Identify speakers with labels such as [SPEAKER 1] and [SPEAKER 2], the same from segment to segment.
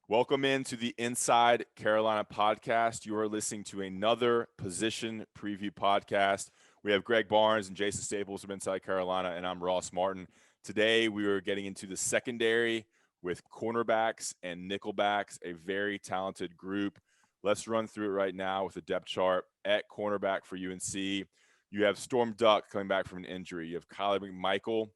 [SPEAKER 1] Welcome into the Inside Carolina podcast. You are listening to another position preview podcast. We have Greg Barnes and Jason Staples from Inside Carolina, and I'm Ross Martin. Today, we are getting into the secondary with cornerbacks and nickelbacks, a very talented group. Let's run through it right now with the depth chart. At cornerback for UNC, you have Storm Duck coming back from an injury. You have Kyler McMichael,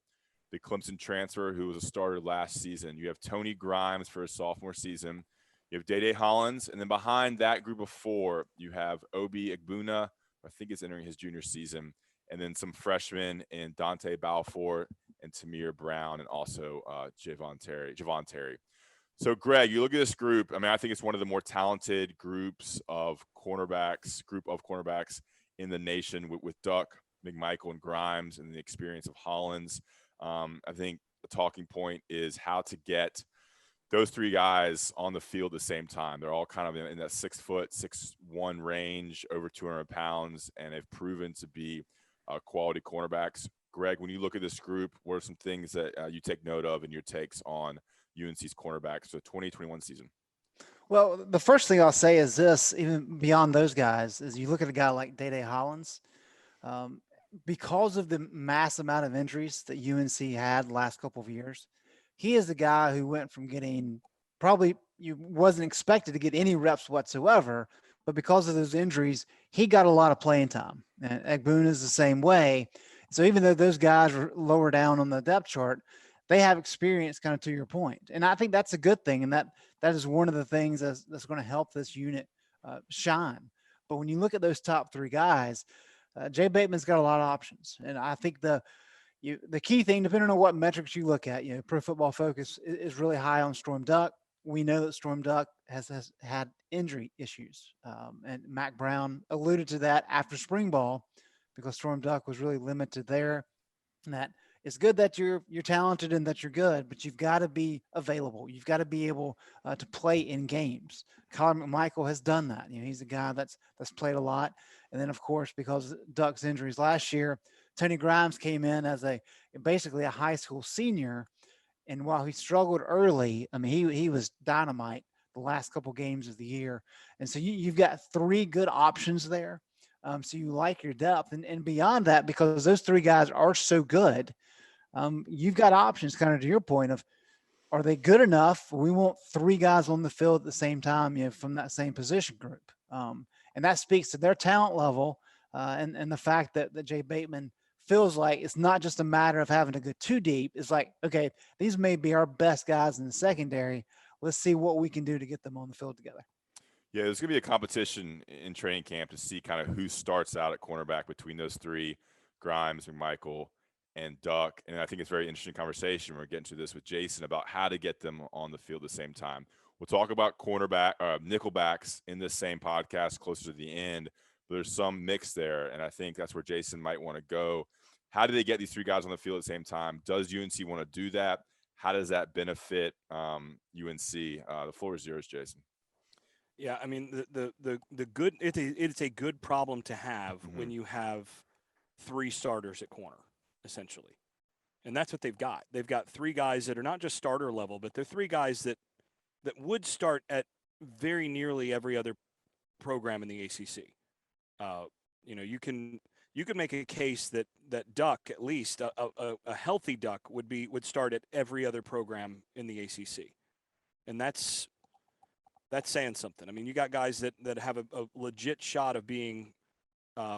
[SPEAKER 1] the Clemson transfer who was a starter last season. You have Tony Grimes for his sophomore season. You have Day Hollins. And then behind that group of four, you have Obi Igbuna, I think is entering his junior season, and then some freshmen in Dante Balfour and Tamir Brown, and also Javon Terry. So, Greg, you look at this group. I mean, I think it's one of the more talented groups of cornerbacks in the nation with Duck, McMichael, and Grimes, and the experience of Hollins. I think the talking point is how to get those three guys on the field at the same time. They're all kind of in that 6 foot, 6'1" range, over 200 pounds, and have proven to be quality cornerbacks. Greg, when you look at this group, what are some things that you take note of in your takes on UNC's cornerbacks for the 2021 season?
[SPEAKER 2] Well, the first thing I'll say is this, even beyond those guys, is you look at a guy like Day Hollins, um, because of the mass amount of injuries that UNC had the last couple of years, he is the guy who went from getting probably you wasn't expected to get any reps whatsoever, but because of those injuries, he got a lot of playing time. And Egbun is the same way. So even though those guys are lower down on the depth chart, they have experience kind of to your point. And I think that's a good thing. And that is one of the things that's going to help this unit shine. But when you look at those top three guys, Jay Bateman's got a lot of options. And I think the key thing, depending on what metrics you look at, Pro Football Focus is really high on Storm Duck. We know that Storm Duck has had injury issues. And Mac Brown alluded to that after spring ball because Storm Duck was really limited there. And that it's good that you're talented and that you're good, but you've got to be available. You've got to be able to play in games. Colin McMichael has done that. He's a guy that's played a lot. And then, of course, because of Duck's injuries last year, Tony Grimes came in as basically a high school senior. And while he struggled early, I mean, he was dynamite the last couple games of the year. And so you've got three good options there. So you like your depth. And beyond that, because those three guys are so good, you've got options kind of to your point of, are they good enough? We want three guys on the field at the same time, from that same position group. And that speaks to their talent level and the fact that Jay Bateman feels like it's not just a matter of having to go too deep. It's like, okay, these may be our best guys in the secondary. Let's see what we can do to get them on the field together.
[SPEAKER 1] Yeah, there's going to be a competition in training camp to see kind of who starts out at cornerback between those three, Grimes, McMichael, and Duck. And I think it's a very interesting conversation. We're getting to this with Jason about how to get them on the field at the same time. We'll talk about nickelbacks in this same podcast closer to the end, but there's some mix there, and I think that's where Jason might want to go. How do they get these three guys on the field at the same time? Does UNC want to do that? How does that benefit UNC? The floor is yours, Jason.
[SPEAKER 3] Yeah, I mean the good it's a good problem to have when you have three starters at corner, essentially. And that's what they've got. They've got three guys that are not just starter level, but they're three guys that would start at very nearly every other program in the ACC. You can make a case that Duck, at least a healthy Duck, would start at every other program in the ACC, and that's saying something. I mean, you got guys that have a legit shot of being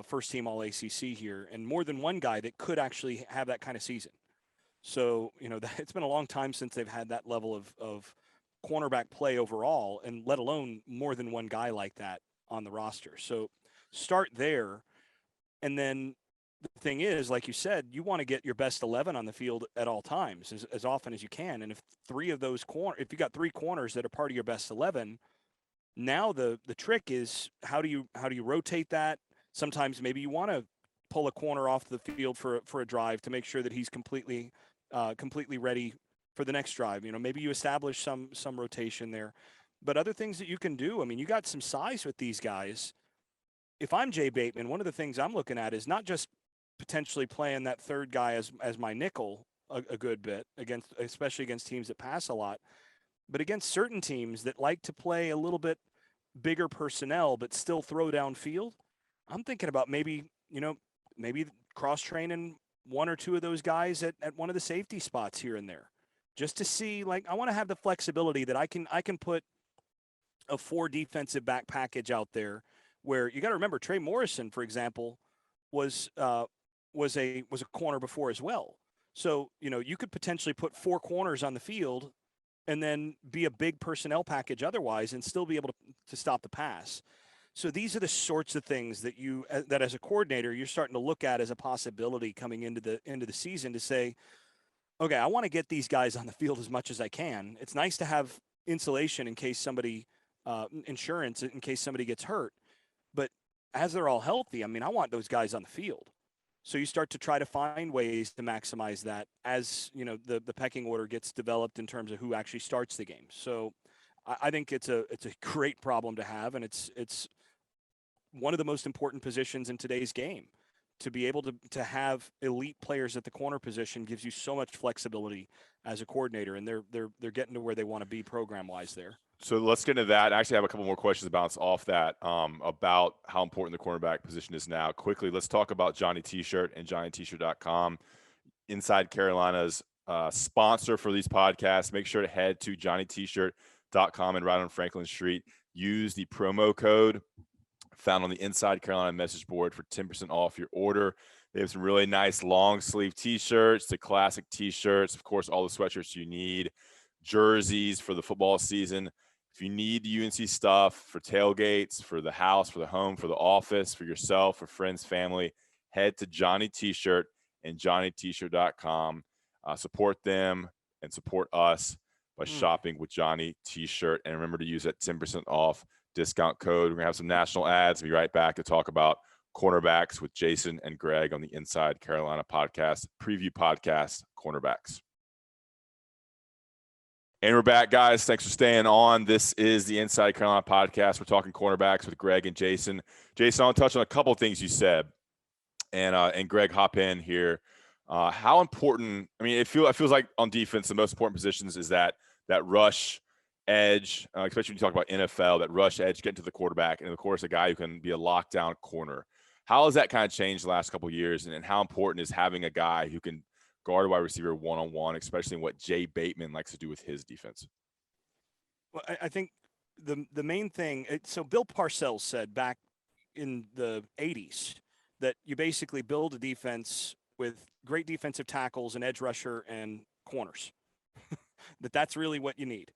[SPEAKER 3] first team All ACC here, and more than one guy that could actually have that kind of season. So it's been a long time since they've had that level of cornerback play overall, and let alone more than one guy like that on the roster. So start there, and then the thing is, like you said, you want to get your best 11 on the field at all times, as often as you can. And if if you got three corners that are part of your best 11, now the trick is how do you rotate that? Sometimes maybe you want to pull a corner off the field for a drive to make sure that he's completely ready for the next drive. Maybe you establish some rotation there, but other things that you can do. I mean, you got some size with these guys. If I'm Jay Bateman, one of the things I'm looking at is not just potentially playing that third guy as my nickel a good bit especially against teams that pass a lot. But against certain teams that like to play a little bit bigger personnel but still throw downfield, I'm thinking about maybe cross training one or two of those guys at one of the safety spots here and there, just to see. Like, I want to have the flexibility that I can put a 4 defensive back package out there, where you got to remember Trey Morrison, for example, was was a corner before as well. So you could potentially put 4 corners on the field and then be a big personnel package otherwise and still be able to stop the pass. So these are the sorts of things that as a coordinator you're starting to look at as a possibility coming into the season, to say, okay, I want to get these guys on the field as much as I can. It's nice to have insulation in case insurance in case somebody gets hurt, but as they're all healthy, I mean, I want those guys on the field. So you start to try to find ways to maximize that as the pecking order gets developed in terms of who actually starts the game. So I think it's a great problem to have, and it's one of the most important positions in today's game. To be able to have elite players at the corner position gives you so much flexibility as a coordinator, and they're getting to where they want to be program wise there.
[SPEAKER 1] So let's get into that. I actually have a couple more questions to bounce off that about how important the cornerback position is now. Quickly, let's talk about Johnny T-Shirt and JohnnyT-Shirt.com. Inside Carolina's sponsor for these podcasts. Make sure to head to JohnnyT-Shirt.com and right on Franklin Street. Use the promo code found on the Inside Carolina message board for 10% off your order. They have some really nice long sleeve T-shirts, the classic T-shirts, of course, all the sweatshirts you need, jerseys for the football season. If you need UNC stuff for tailgates, for the house, for the home, for the office, for yourself, for friends, family, head to Johnny T-Shirt and JohnnyT-Shirt.com. Support them and support us by shopping with Johnny T-Shirt. And remember to use that 10% off discount code. We're going to have some national ads. We'll be right back to talk about cornerbacks with Jason and Greg on the Inside Carolina podcast, preview podcast, Cornerbacks. And we're back, guys. Thanks for staying on. This is the Inside Carolina podcast. We're talking cornerbacks with Greg and Jason. Jason, I'll touch on a couple of things you said, and Greg, hop in here. How important? I mean, it feels like on defense, the most important positions is that rush edge, especially when you talk about NFL, that rush edge, getting to the quarterback, and of course, a guy who can be a lockdown corner. How has that kind of changed the last couple of years, and how important is having a guy who can guard a wide receiver one-on-one, especially in what Jay Bateman likes to do with his defense?
[SPEAKER 3] Well, I think the main thing. So Bill Parcells said back in the '80s that you basically build a defense with great defensive tackles, an edge rusher, and corners. That's really what you need.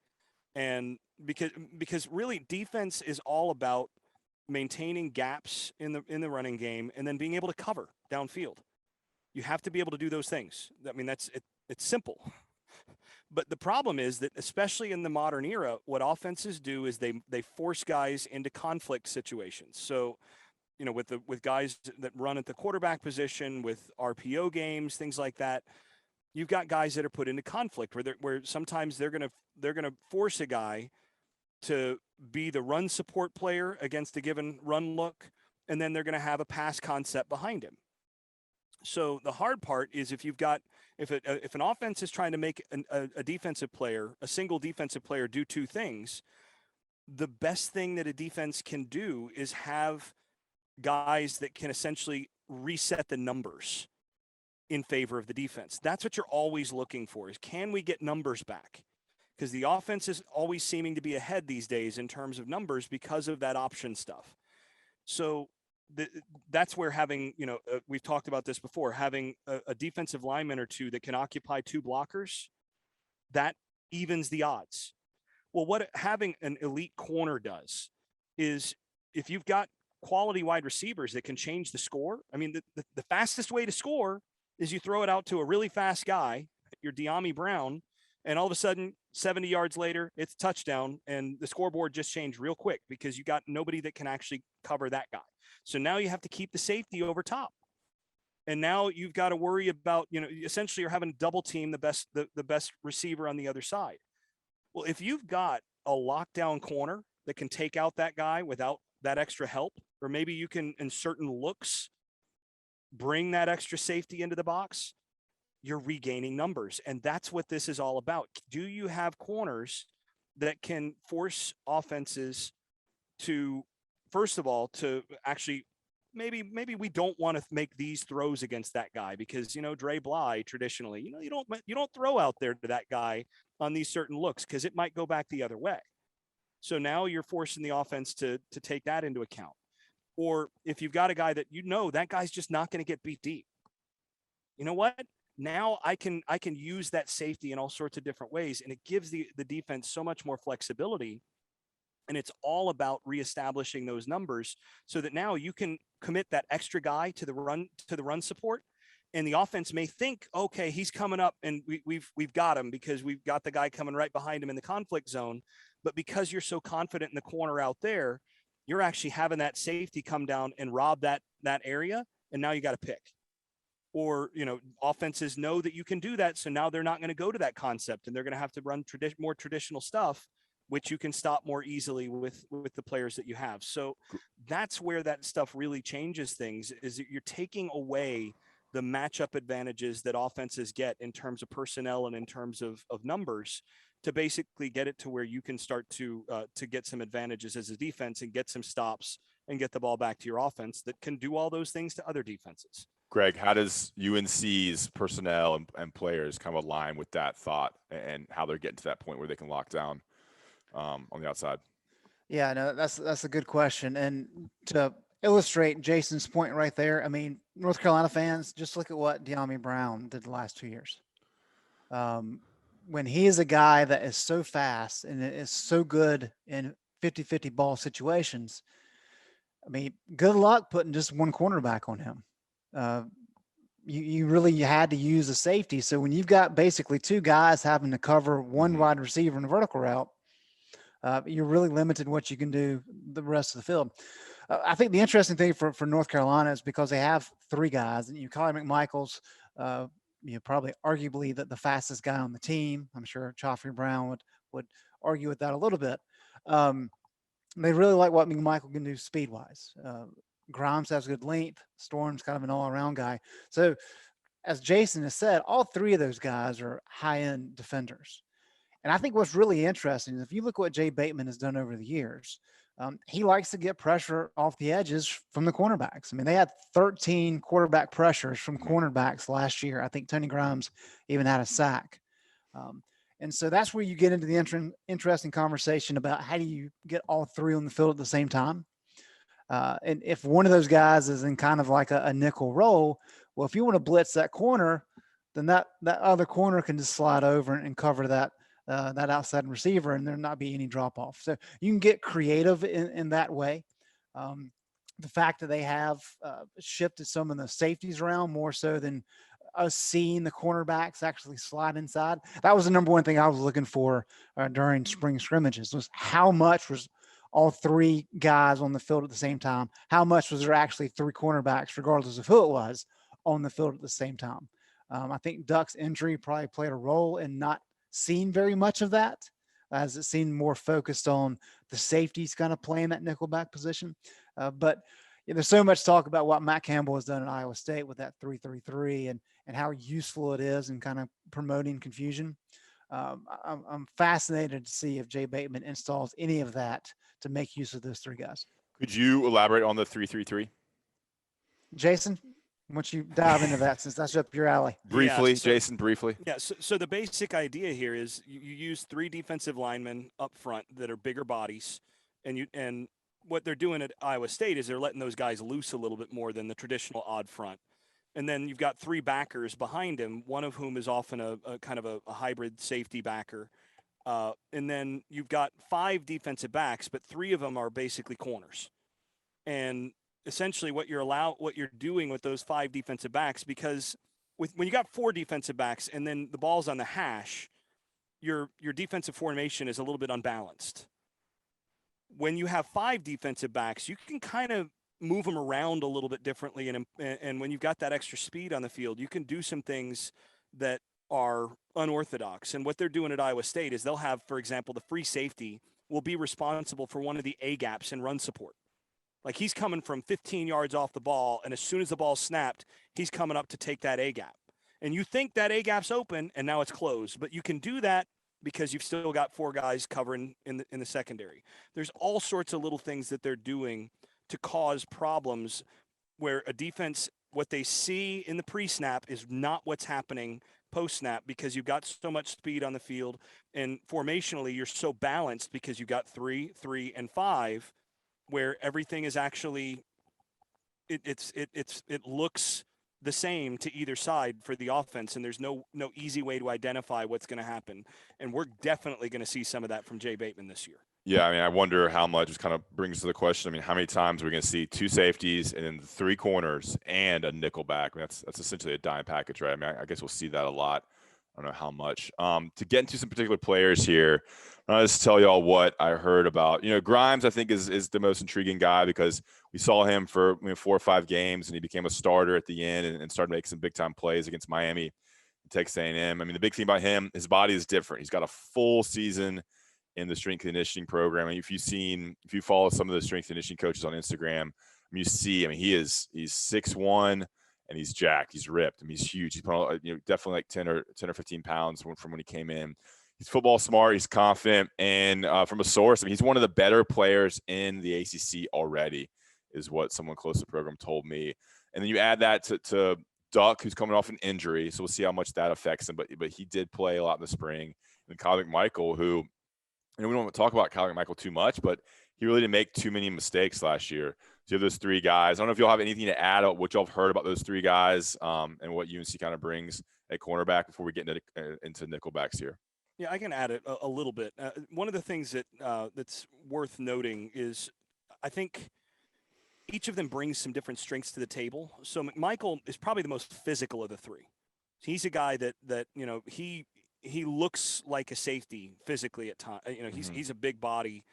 [SPEAKER 3] And because really defense is all about maintaining gaps in the running game and then being able to cover downfield. You have to be able to do those things. I mean, it's simple. But the problem is that, especially in the modern era, what offenses do is they force guys into conflict situations. So, with guys that run at the quarterback position, with RPO games, things like that, you've got guys that are put into conflict where sometimes they're gonna force a guy to be the run support player against a given run look, and then they're gonna have a pass concept behind him. So the hard part is if an offense is trying to make a defensive player, a single defensive player, do two things, the best thing that a defense can do is have guys that can essentially reset the numbers in favor of the defense. That's what you're always looking for, is can we get numbers back? Because the offense is always seeming to be ahead these days in terms of numbers because of that option stuff. So that's where having, we've talked about this before, having a defensive lineman or two that can occupy two blockers, that evens the odds. Well, what having an elite corner does is, if you've got quality wide receivers that can change the score, I mean, the fastest way to score is you throw it out to a really fast guy, your De'Ami Brown, and all of a sudden, 70 yards later, it's touchdown, and the scoreboard just changed real quick because you got nobody that can actually cover that guy. So now you have to keep the safety over top. And now you've got to worry about, essentially you're having to double team the best receiver on the other side. Well, if you've got a lockdown corner that can take out that guy without that extra help, or maybe you can, in certain looks, bring that extra safety into the box, you're regaining numbers. And that's what this is all about. Do you have corners that can force offenses to, first of all, to actually maybe we don't want to make these throws against that guy because, Dre Bly traditionally, you don't throw out there to that guy on these certain looks because it might go back the other way. So now you're forcing the offense to take that into account. Or if you've got a guy that that guy's just not going to get beat deep. You know what? Now I can use that safety in all sorts of different ways, and it gives the defense so much more flexibility. And it's all about reestablishing those numbers so that now you can commit that extra guy to the run support, and the offense may think, okay, he's coming up, and we've got him because we've got the guy coming right behind him in the conflict zone. But because you're so confident in the corner out there, you're actually having that safety come down and rob that area, and now you got to pick. Or, offenses know that you can do that, so now they're not going to go to that concept, and they're going to have to run more traditional stuff, which you can stop more easily with the players that you have. So that's where that stuff really changes things, is that you're taking away the matchup advantages that offenses get in terms of personnel and in terms of numbers, to basically get it to where you can start to get some advantages as a defense and get some stops and get the ball back to your offense that can do all those things to other defenses.
[SPEAKER 1] Greg, how does UNC's personnel and players kind of align with that thought and how they're getting to that point where they can lock down on the outside?
[SPEAKER 2] Yeah, no, that's a good question. And to illustrate Jason's point right there, I mean, North Carolina fans, just look at what De'Ami Brown did the last 2 years. When he is a guy that is so fast and is so good in 50-50 ball situations, I mean, good luck putting just one cornerback on him. You really had to use a safety. So when you've got basically two guys having to cover one wide receiver in a vertical route, you're really limited what you can do the rest of the field. I think the interesting thing for North Carolina is because they have three guys, and Colin McMichael's, probably arguably the fastest guy on the team. I'm sure Joffrey Brown would argue with that a little bit. They really like what McMichael can do speed-wise. Grimes has good length. Storm's kind of an all-around guy. So, as Jason has said, all three of those guys are high-end defenders. And I think what's really interesting is if you look what Jay Bateman has done over the years, he likes to get pressure off the edges from the cornerbacks. I mean, they had 13 quarterback pressures from cornerbacks last year. I think Tony Grimes even had a sack. And so that's where you get into the interesting conversation about how do you get all three on the field at the same time. And if one of those guys is in kind of like a nickel role, well, if you want to blitz that corner, then that other corner can just slide over and cover that outside receiver, and there not be any drop off. So you can get creative in that way. The fact that they have shifted some of the safeties around more so than us seeing the cornerbacks actually slide inside. That was the number one thing I was looking for during spring scrimmages, was how much was all three guys on the field at the same time? How much was there actually three cornerbacks, regardless of who it was, on the field at the same time? I think Duck's injury probably played a role in not seeing very much of that, as it seemed more focused on the safeties kind of playing that nickelback position. But there's so much talk about what Matt Campbell has done at Iowa State with that 3-3-3 and how useful it is in kind of promoting confusion. I'm fascinated to see if Jay Bateman installs any of that to make use of those three guys.
[SPEAKER 1] Could you elaborate on the 3-3-3?
[SPEAKER 2] Jason, once you dive into that, since that's up your alley.
[SPEAKER 1] Briefly, Jason, briefly.
[SPEAKER 3] Yeah, so the basic idea here is you use three defensive linemen up front that are bigger bodies, and what they're doing at Iowa State is they're letting those guys loose a little bit more than the traditional odd front. And then you've got three backers behind him, one of whom is often a kind of a hybrid safety backer. And then you've got five defensive backs, but three of them are basically corners. And essentially what you're doing with those five defensive backs, because when you got four defensive backs and then the ball's on the hash, your defensive formation is a little bit unbalanced. When you have five defensive backs, you can kind of move them around a little bit differently. And when you've got that extra speed on the field, you can do some things that are unorthodox. And what they're doing at Iowa State is they'll have, for example, the free safety will be responsible for one of the A gaps in run support. Like he's coming from 15 yards off the ball, and as soon as the ball's snapped, he's coming up to take that A gap. And you think that A gap's open, and now it's closed. But you can do that because you've still got 4 guys covering in the secondary. There's all sorts of little things that they're doing to cause problems where a defense, what they see in the pre-snap is not what's happening post-snap, because you've got so much speed on the field, and formationally you're so balanced because you've got 3, 3, and 5, where everything is actually it looks the same to either side for the offense, and there's no easy way to identify what's going to happen. And we're definitely going to see some of that from Jay Bateman this year.
[SPEAKER 1] Yeah, I mean, I wonder how much, just kind of brings to the question. I mean, how many times are we going to see 2 safeties and then 3 corners and a nickelback? I mean, that's essentially a dime package, right? I mean, I guess we'll see that a lot. I don't know how much. To get into some particular players here, I'll just tell y'all what I heard about. Grimes, I think, is the most intriguing guy because we saw him for 4 or 5 games, and he became a starter at the end and started making some big-time plays against Miami and Texas A&M. I mean, the big thing about him, his body is different. He's got a full season in the strength and conditioning program. And if you follow some of the strength and conditioning coaches on Instagram, you see, I mean, he's 6'1", and he's jacked. He's ripped. I mean, he's huge. He's definitely like 10 or 15 pounds from when he came in. He's football smart. He's confident. And from a source, I mean, he's one of the better players in the ACC already, is what someone close to the program told me. And then you add that to Duck, who's coming off an injury. So we'll see how much that affects him. But he did play a lot in the spring. And Kyle McMichael, who, we don't want to talk about Kyle McMichael too much, but he really didn't make too many mistakes last year. So you have those 3 guys. I don't know if you'll have anything to add about what y'all have heard about those 3 guys and what UNC kind of brings at cornerback before we get into Nickelbacks here.
[SPEAKER 3] Yeah, I can add it a little bit. One of the things that that's worth noting is I think each of them brings some different strengths to the table. So McMichael is probably the most physical of the 3. He's a guy that he looks like a safety physically at times. He's a big body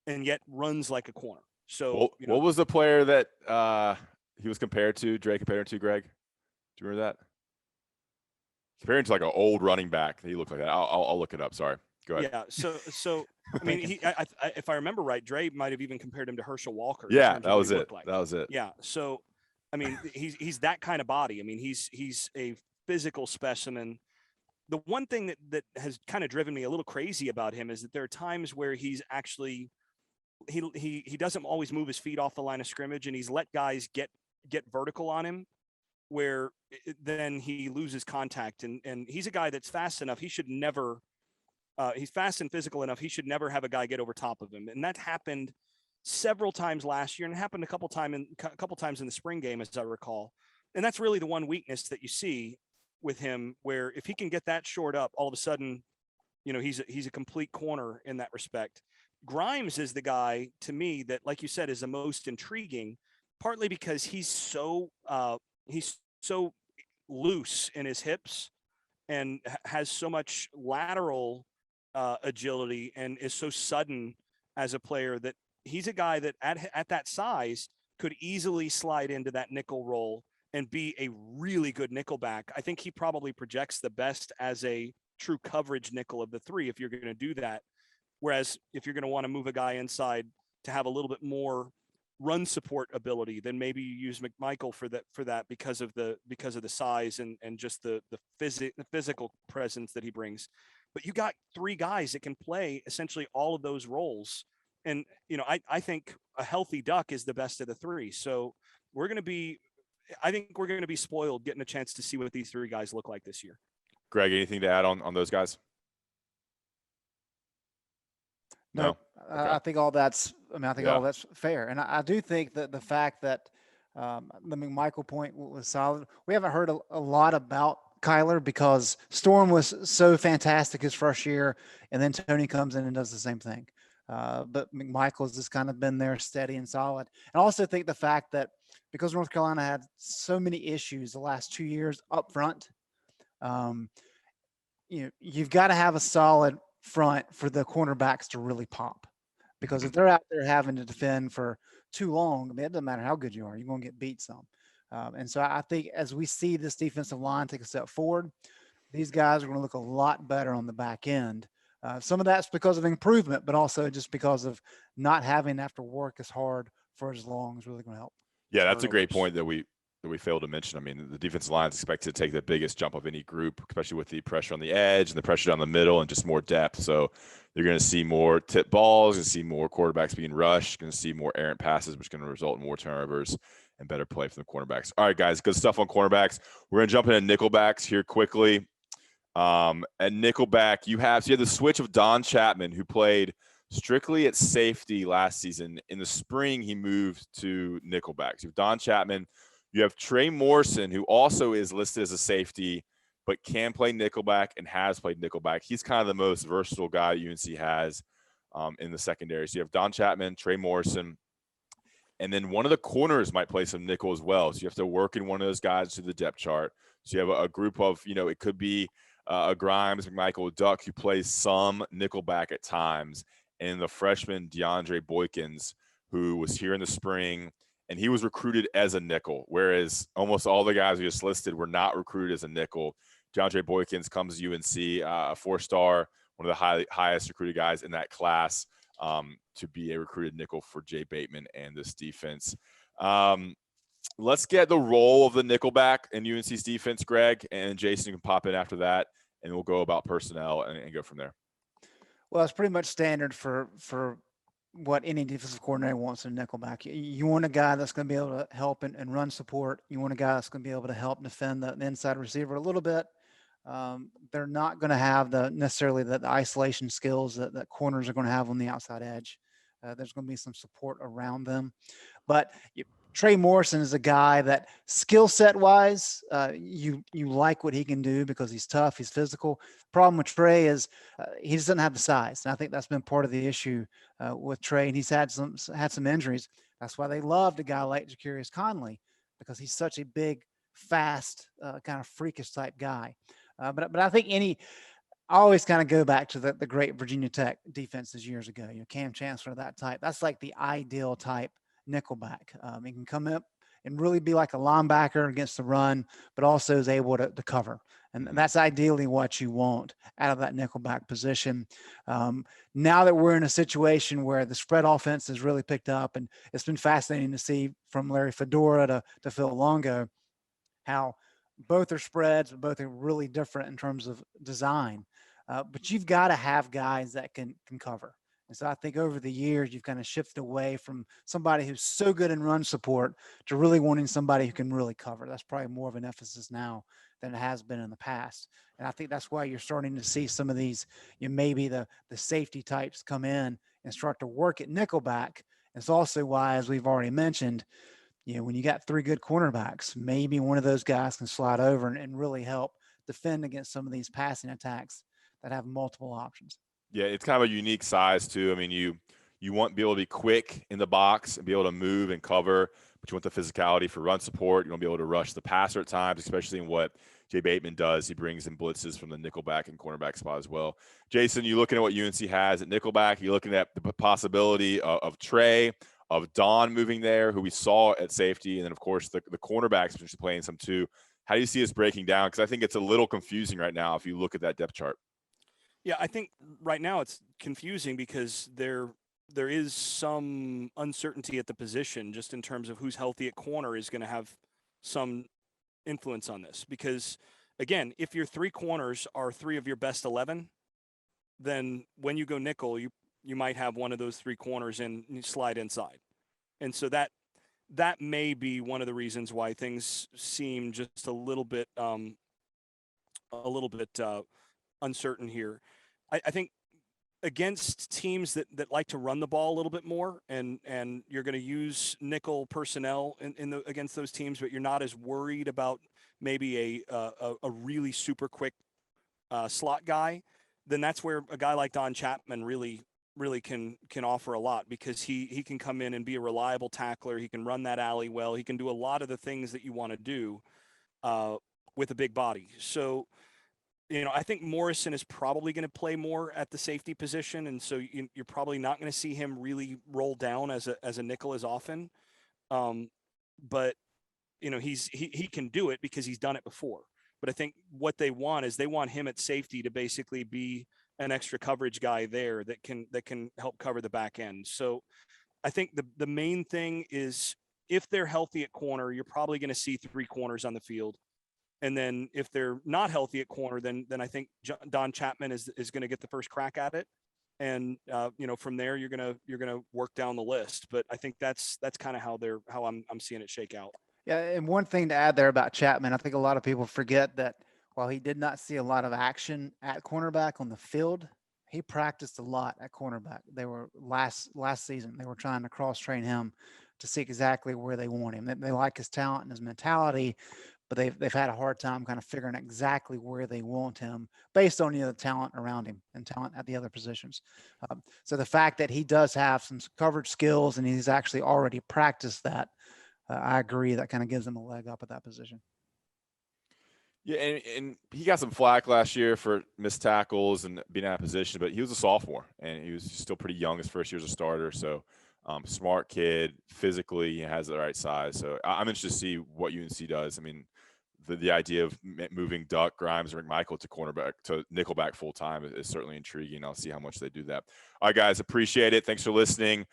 [SPEAKER 3] and yet runs like a corner. So
[SPEAKER 1] what was the player that he was compared to? Dre compared him to, Greg? Do you remember that? Compared to like an old running back. He looked like that. I'll look it up. Sorry. Go ahead.
[SPEAKER 3] Yeah. So I mean, if I remember right, Dre might have even compared him to Herschel Walker.
[SPEAKER 1] Yeah, that was it. That was it.
[SPEAKER 3] Yeah. So I mean, he's that kind of body. I mean, he's a physical specimen. The one thing that has kind of driven me a little crazy about him is that there are times where he's actually he doesn't always move his feet off the line of scrimmage, and he's let guys get vertical on him, where then he loses contact. And he's a guy that's fast enough. He should never. He's fast and physical enough. He should never have a guy get over top of him, and that happened several times last year, and it happened a couple times in the spring game, as I recall. And that's really the one weakness that you see with him, where if he can get that short up, all of a sudden, he's a complete corner in that respect. Grimes is the guy, to me, that, like you said, is the most intriguing, partly because he's so loose in his hips and has so much lateral agility and is so sudden as a player, that he's a guy that at that size could easily slide into that nickel role and be a really good nickelback. I think he probably projects the best as a true coverage nickel of the 3 if you're going to do that. Whereas if you're going to want to move a guy inside to have a little bit more run support ability, then maybe you use McMichael for that because of the size and just the physical presence that he brings. But you got 3 guys that can play essentially all of those roles. And, I think a healthy Duck is the best of the 3. So I think we're going to be spoiled getting a chance to see what these 3 guys look like this year.
[SPEAKER 1] Greg, anything to add on those guys?
[SPEAKER 2] No.
[SPEAKER 1] Okay.
[SPEAKER 2] I think all that's all that's fair. And I do think that the fact that the McMichael point was solid. We haven't heard a lot about Kyler because Storm was so fantastic his first year, and then Tony comes in and does the same thing. But McMichael's just kind of been there steady and solid. And I also think the fact that because North Carolina had so many issues the last 2 years up front, you've got to have a solid front for the cornerbacks to really pop. Because if they're out there having to defend for too long, I mean, it doesn't matter how good you are, you're going to get beat some. And so I think as we see this defensive line take a step forward, these guys are going to look a lot better on the back end. Some of that's because of improvement, but also just because of not having to have to work as hard for as long is really going to help.
[SPEAKER 1] Yeah, that's a great point that that we failed to mention. I mean, the defensive line is expected to take the biggest jump of any group, especially with the pressure on the edge and the pressure down the middle and just more depth. So you're going to see more tip balls, going to see more quarterbacks being rushed, going to see more errant passes, which is going to result in more turnovers and better play from the cornerbacks. All right, guys, good stuff on cornerbacks. We're going to jump into Nickelbacks here quickly. At Nickelback, you have the switch of Don Chapman, who played strictly at safety last season. In the spring, he moved to Nickelback. So you have Don Chapman. You have Trey Morrison, who also is listed as a safety, but can play Nickelback and has played Nickelback. He's kind of the most versatile guy UNC has in the secondary. So you have Don Chapman, Trey Morrison, and then one of the corners might play some nickel as well. So you have to work in one of those guys to the depth chart. So you have a group of, it could be a Grimes, McMichael, Duck, who plays some Nickelback at times. And the freshman DeAndre Boykins, who was here in the spring, and he was recruited as a nickel, whereas almost all the guys we just listed were not recruited as a nickel. DeAndre Boykins comes to UNC, a 4-star, one of the highest recruited guys in that class, to be a recruited nickel for Jay Bateman and this defense. Let's get the role of the Nickelback in UNC's defense, Greg, and Jason can pop in after that, and we'll go about personnel and go from there.
[SPEAKER 2] Well, it's pretty much standard for what any defensive coordinator wants in a Nickelback. You want a guy that's going to be able to help and run support. You want a guy that's going to be able to help defend the inside receiver a little bit. They're not going to have necessarily the isolation skills that corners are going to have on the outside edge. There's going to be some support around them. But Trey Morrison is a guy that skill set wise, you like what he can do because he's tough, he's physical. Problem with Trey is he just doesn't have the size, and I think that's been part of the issue with Trey. And he's had some injuries. That's why they loved a guy like Ja'Karius Conley, because he's such a big, fast, kind of freakish type guy. But I think I always kind of go back to the great Virginia Tech defenses years ago. Cam Chancellor, that type. That's like the ideal type Nickelback. He can come up and really be like a linebacker against the run, but also is able to cover. And that's ideally what you want out of that Nickelback position. Now that we're in a situation where the spread offense has really picked up, and it's been fascinating to see from Larry Fedora to Phil Longo how both are spreads, but both are really different in terms of design. But you've got to have guys that can cover. And so I think over the years, you've kind of shifted away from somebody who's so good in run support to really wanting somebody who can really cover. That's probably more of an emphasis now than it has been in the past. And I think that's why you're starting to see some of these, maybe the safety types come in and start to work at Nickelback. It's also why, as we've already mentioned, when you got 3 good cornerbacks, maybe one of those guys can slide over and really help defend against some of these passing attacks that have multiple options.
[SPEAKER 1] Yeah, it's kind of a unique size too. I mean, you want to be able to be quick in the box and be able to move and cover, but you want the physicality for run support. You want to be able to rush the passer at times, especially in what Jay Bateman does. He brings in blitzes from the nickelback and cornerback spot as well. Jason, you looking at what UNC has at nickelback? You looking at the possibility of Trey, of Don moving there, who we saw at safety, and then of course the cornerbacks potentially playing some too. How do you see us breaking down? Because I think it's a little confusing right now if you look at that depth chart.
[SPEAKER 3] Yeah, I think right now it's confusing because there is some uncertainty at the position just in terms of who's healthy at corner is going to have some influence on this. Because, again, if your 3 corners are 3 of your best 11, then when you go nickel, you might have one of those 3 corners and slide inside. And so that may be one of the reasons why things seem just a little bit uncertain here. I think against teams that like to run the ball a little bit more, and you're going to use nickel personnel against those teams, but you're not as worried about maybe a really super quick slot guy, then that's where a guy like Don Chapman really can offer a lot, because he can come in and be a reliable tackler. He can run that alley well. He can do a lot of the things that you want to do with a big body. So, I think Morrison is probably going to play more at the safety position, and so you're probably not going to see him really roll down as a nickel as often. But he can do it because he's done it before. But I think what they want is they want him at safety to basically be an extra coverage guy there that can help cover the back end. So I think the main thing is if they're healthy at corner, you're probably going to see 3 corners on the field. And then if they're not healthy at corner, then I think Don Chapman is going to get the first crack at it. And from there you're gonna work down the list. But I think that's kind of how I'm seeing it shake out.
[SPEAKER 2] Yeah, and one thing to add there about Chapman, I think a lot of people forget that while he did not see a lot of action at cornerback on the field, he practiced a lot at cornerback. They were last season, they were trying to cross train him to see exactly where they want him. They like his talent and his mentality, but they've had a hard time kind of figuring exactly where they want him based on the talent around him and talent at the other positions. So the fact that he does have some coverage skills and he's actually already practiced that, I agree, that kind of gives him a leg up at that position.
[SPEAKER 1] Yeah, and he got some flack last year for missed tackles and being out of position, but he was a sophomore and he was still pretty young his first year as a starter. So smart kid, physically he has the right size. So I'm interested to see what UNC does. I mean, the idea of moving Duck, Grimes, or McMichael to nickelback full time is certainly intriguing. I'll see how much they do that. All right, guys, appreciate it. Thanks for listening.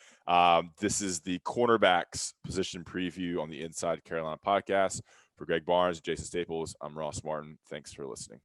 [SPEAKER 1] This is the Cornerbacks position preview on the Inside Carolina podcast. For Greg Barnes, Jason Staples, I'm Ross Martin. Thanks for listening.